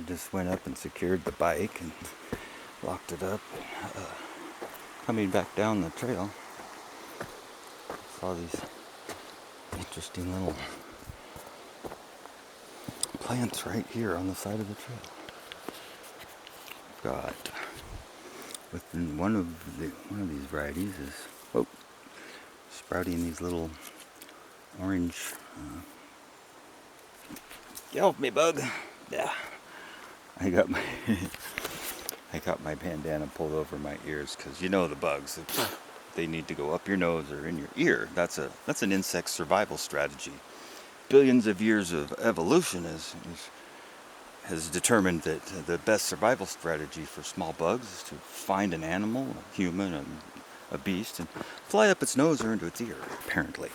just went up and secured the bike and locked it up. Coming back down the trail, saw these interesting little plants right here on the side of the trail. Got within one of these varieties is sprouting these little orange. Get off me, bug! Yeah, I got my bandana pulled over my ears because you know the bugs. They need to go up your nose or in your ear. That's an insect survival strategy. Billions of years of evolution has determined that the best survival strategy for small bugs is to find an animal, a human, a beast, and fly up its nose or into its ear, apparently.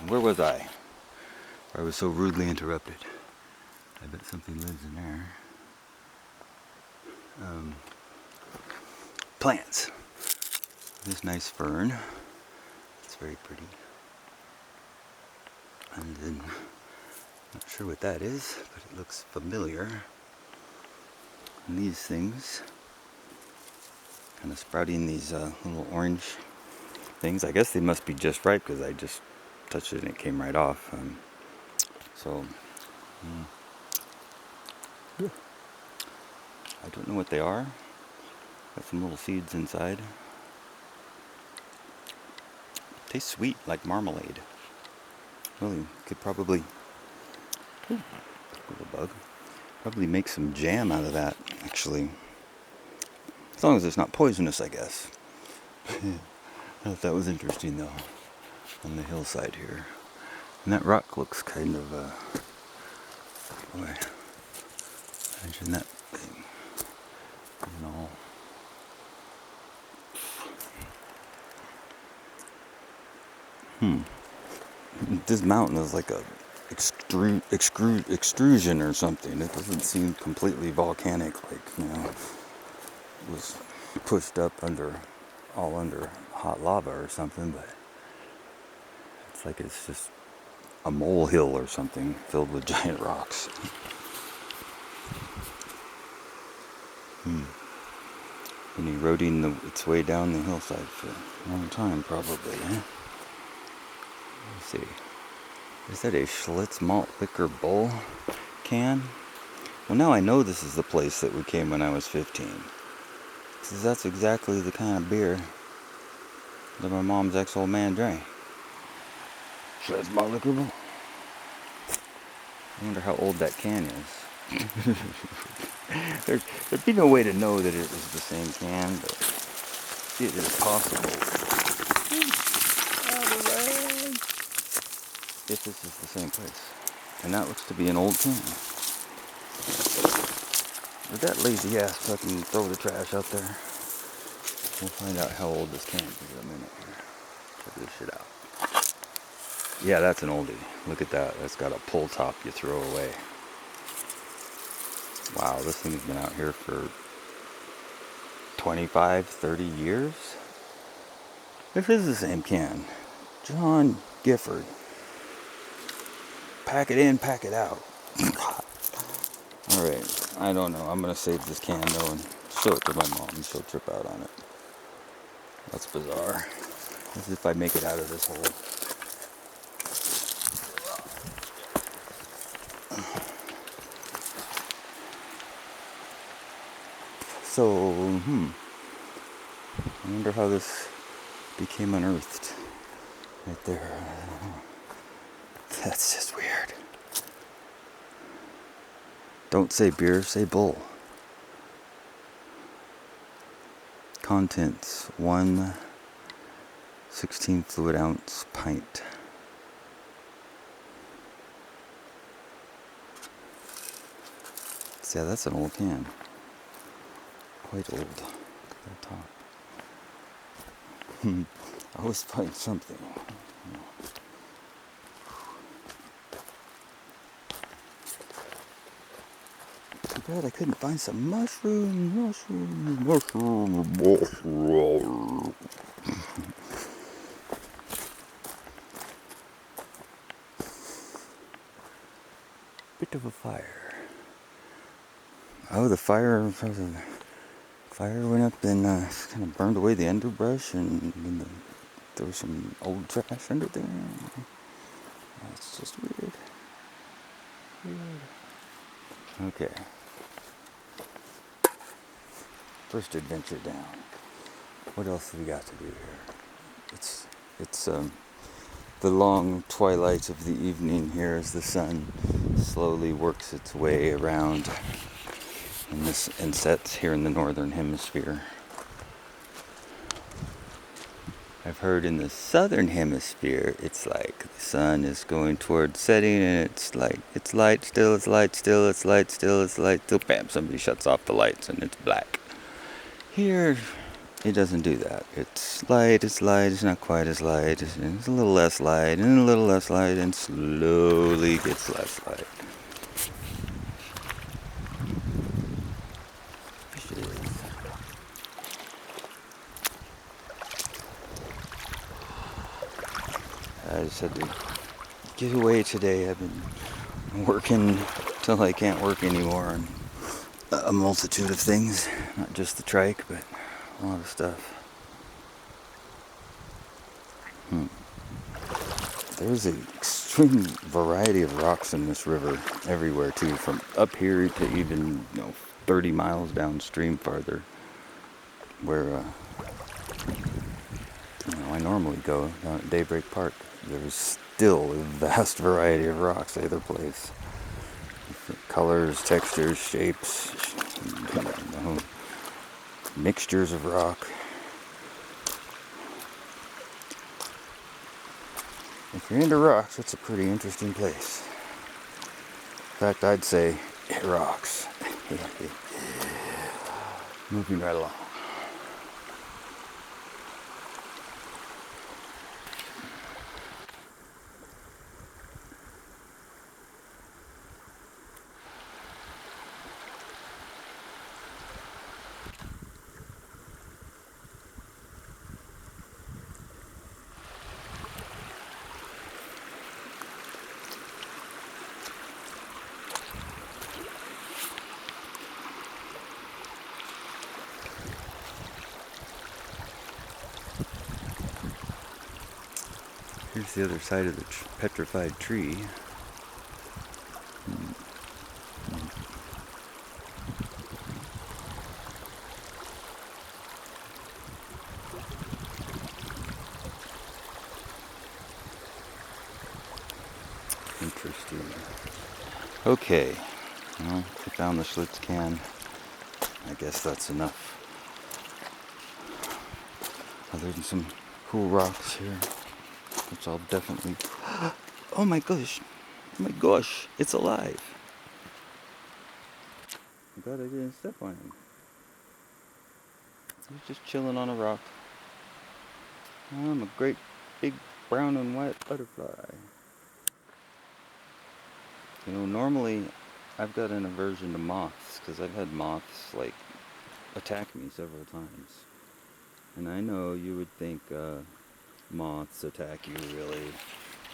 And where was I? I was so rudely interrupted. I bet something lives in there. Plants. This nice fern. It's very pretty. And then, not sure what that is, but it looks familiar. And these things, kind of sprouting these little orange things. I guess they must be just ripe because I just touched it and it came right off. I don't know what they are. Got some little seeds inside. Tastes sweet, like marmalade. Really, could probably, little bug, probably make some jam out of that, actually. As long as it's not poisonous, I guess. I thought that was interesting, though, on the hillside here. And that rock looks kind of, boy, imagine that thing, and all. This mountain is like a extrusion or something. It doesn't seem completely volcanic, like, it was pushed up all under hot lava or something, but it's like it's just a molehill or something filled with giant rocks. Been eroding its way down the hillside for a long time, probably, eh? Let's see. Is that a Schlitz malt liquor bowl can? Well, now I know this is the place that we came when I was 15. Because that's exactly the kind of beer that my mom's ex-old man drank. Schlitz malt liquor bowl. I wonder how old that can is. There'd be no way to know that it was the same can, but it is possible. If this is the same place. And that looks to be an old can. Would that lazy ass fucking throw the trash out there? We'll find out how old this can is in a minute here. Check this shit out. Yeah, that's an oldie. Look at that. That's got a pull top you throw away. Wow, this thing's been out here for 25, 30 years? This is the same can. John Gifford. Pack it in, pack it out. Alright, I don't know. I'm going to save this can though and show it to my mom and she'll trip out on it. That's bizarre. As if I make it out of this hole. So, I wonder how this became unearthed. Right there. That's just weird. Don't say beer, say bull. Contents: 1 16 fluid ounce pint. So yeah, that's an old can. Quite old. Look at the top. I always find something. Too bad I couldn't find some mushrooms. Bit of a fire. Oh, the fire went up and kind of burned away the underbrush, and then there was some old trash under there. It's just weird. Okay. First adventure down. What else have we got to do here? It's the long twilight of the evening here as the sun slowly works its way around and sets here in the northern hemisphere. I've heard in the southern hemisphere it's like the sun is going towards setting and it's like it's light still, it's light still, it's light still, it's light still, bam, somebody shuts off the lights and it's black. Here it doesn't do that. It's light, it's not quite as light, it's a little less light, and a little less light, and slowly gets less light. I just had to get away today. I've been working till I can't work anymore, and a multitude of things, not just the trike, but a lot of stuff. There's an extreme variety of rocks in this river everywhere too, from up here to even 30 miles downstream farther, where I normally go down at Daybreak Park. There's still a vast variety of rocks either place. Different colors, textures, shapes, mixtures of rock. If you're into rocks, it's a pretty interesting place. In fact, I'd say it rocks. Moving right along. Here's the other side of the petrified tree. Interesting. Okay, well, I found the Schlitz can. I guess that's enough. Other than some cool rocks here, which I'll definitely... Oh my gosh! Oh my gosh! It's alive! I'm glad I didn't step on him. He's just chilling on a rock. I'm a great big brown and white butterfly. Normally I've got an aversion to moths because I've had moths attack me several times. And I know you would think moths attack you really.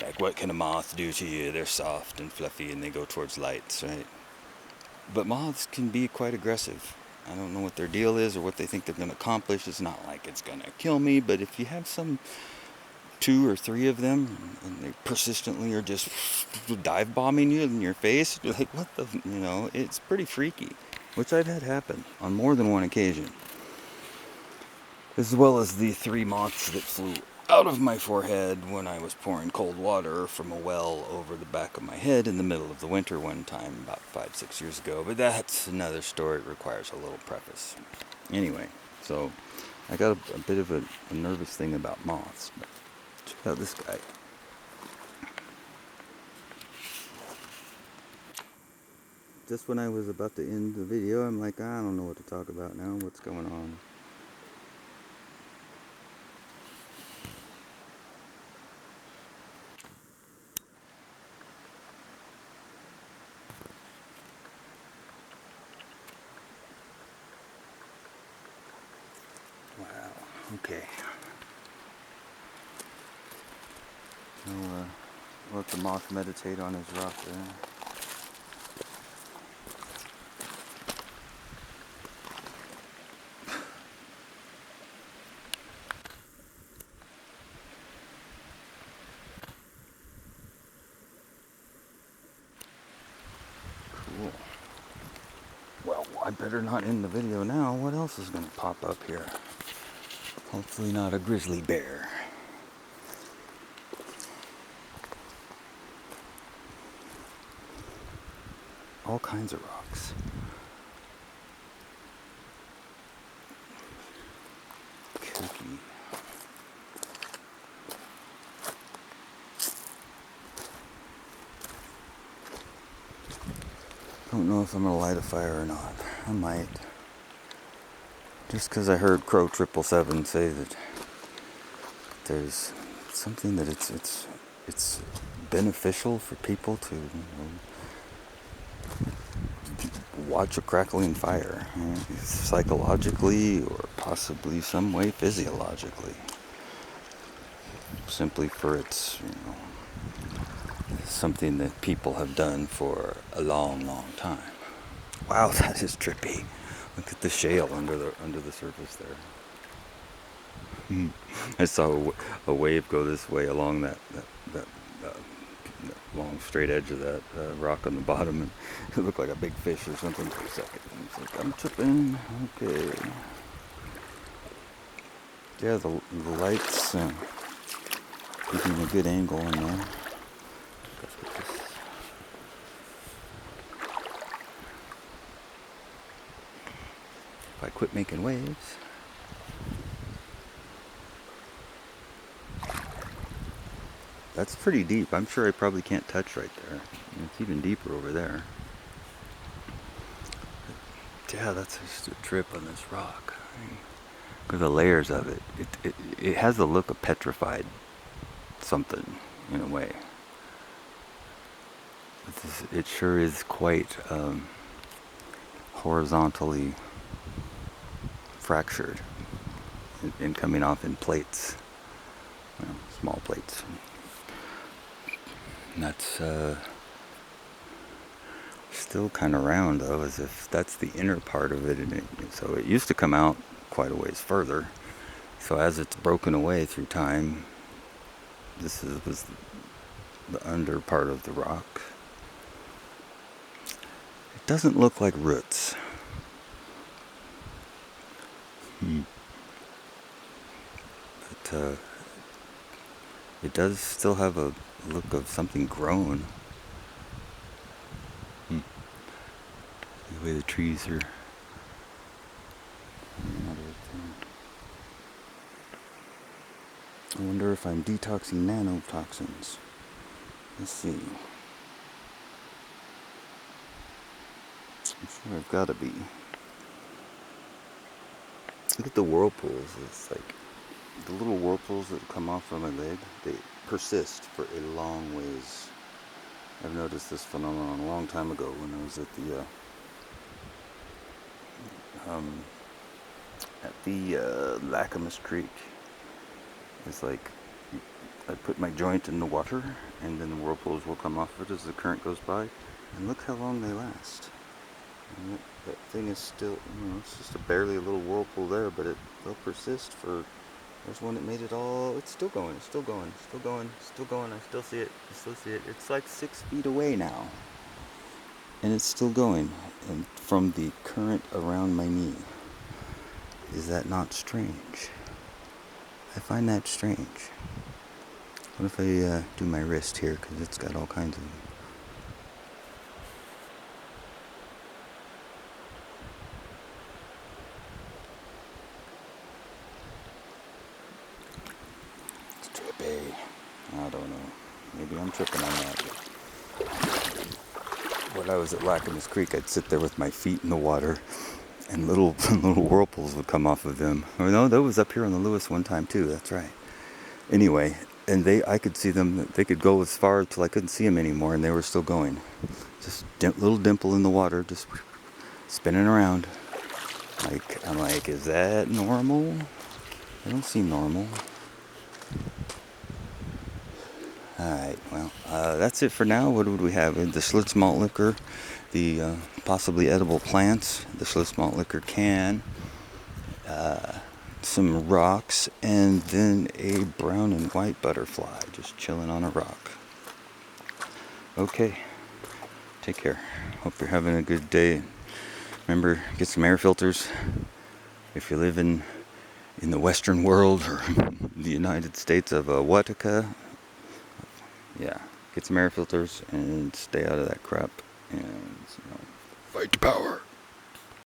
Like, what can a moth do to you? They're soft and fluffy and they go towards lights, right? But moths can be quite aggressive. I don't know what their deal is or what they think they're going to accomplish. It's not like it's going to kill me, but if you have some 2 or 3 of them and they persistently are just dive bombing you in your face, you're like, what the, it's pretty freaky, which I've had happen on more than one occasion. As well as the 3 moths that flew out of my forehead when I was pouring cold water from a well over the back of my head in the middle of the winter one time about 5-6 years ago. But that's another story. It requires a little preface. Anyway, so I got a bit of a nervous thing about moths. But check out this guy. Just when I was about to end the video, I'm like, I don't know what to talk about now. What's going on? Wow. Okay. I'll let the moth meditate on his rock there. I better not end the video now. What else is going to pop up here? Hopefully not a grizzly bear. All kinds of rocks. Kooky. Don't know if I'm going to light a fire or not. I might. Just because I heard Crow 777 say that there's something that it's beneficial for people to watch a crackling fire, psychologically or possibly some way physiologically, simply for its something that people have done for a long time. Wow, that is trippy. Look at the shale under the surface there. I saw a wave go this way along that long straight edge of that rock on the bottom, and it looked like a big fish or something for a second. And it's like, I'm tripping. Okay. Yeah, the lights giving a good angle in there. If I quit making waves. That's pretty deep. I'm sure I probably can't touch right there. It's even deeper over there. Yeah, that's just a trip on this rock. Because the layers of it. It has the look of petrified something, in a way. It sure is quite horizontally fractured and coming off in plates. Small plates. And that's still kind of round, though, as if that's the inner part of it. So it used to come out quite a ways further. So as it's broken away through time, was the under part of the rock. It doesn't look like roots. But it does still have a look of something grown. The way the trees are. I wonder if I'm detoxing nanotoxins. Let's see. I'm sure I've got to be. Look at the whirlpools. It's like the little whirlpools that come off from my leg. They persist for a long ways. I've noticed this phenomenon a long time ago when I was at the Lacamas Creek. It's like I put my joint in the water, and then the whirlpools will come off of it as the current goes by, and look how long they last. And that thing is still, it's just barely a little whirlpool there, but they'll persist for. There's one that made it all. It's still going. It's still going. Still going. Still going. I still see it. I still see it. It's like 6 feet away now, and it's still going. And from the current around my knee. Is that not strange? I find that strange. What if I do my wrist here, because it's got all kinds of. It's trippy. I don't know. Maybe I'm tripping on that. When I was at Lacamas Creek, I'd sit there with my feet in the water, and little whirlpools would come off of them. Oh no, that was up here on the Lewis one time too. That's right. Anyway, and I could see them. They could go as far till I couldn't see them anymore, and they were still going. Just little dimple in the water, just spinning around. I'm like, is that normal? They don't seem normal. Alright, well, that's it for now. What would we have? The Schlitz malt liquor, the possibly edible plants, the Schlitz malt liquor can, some rocks, and then a brown and white butterfly just chilling on a rock. Okay, take care. Hope you're having a good day. Remember, get some air filters. If you live in the Western world or the United States of Watica, yeah, get some air filters and stay out of that crap and fight the power.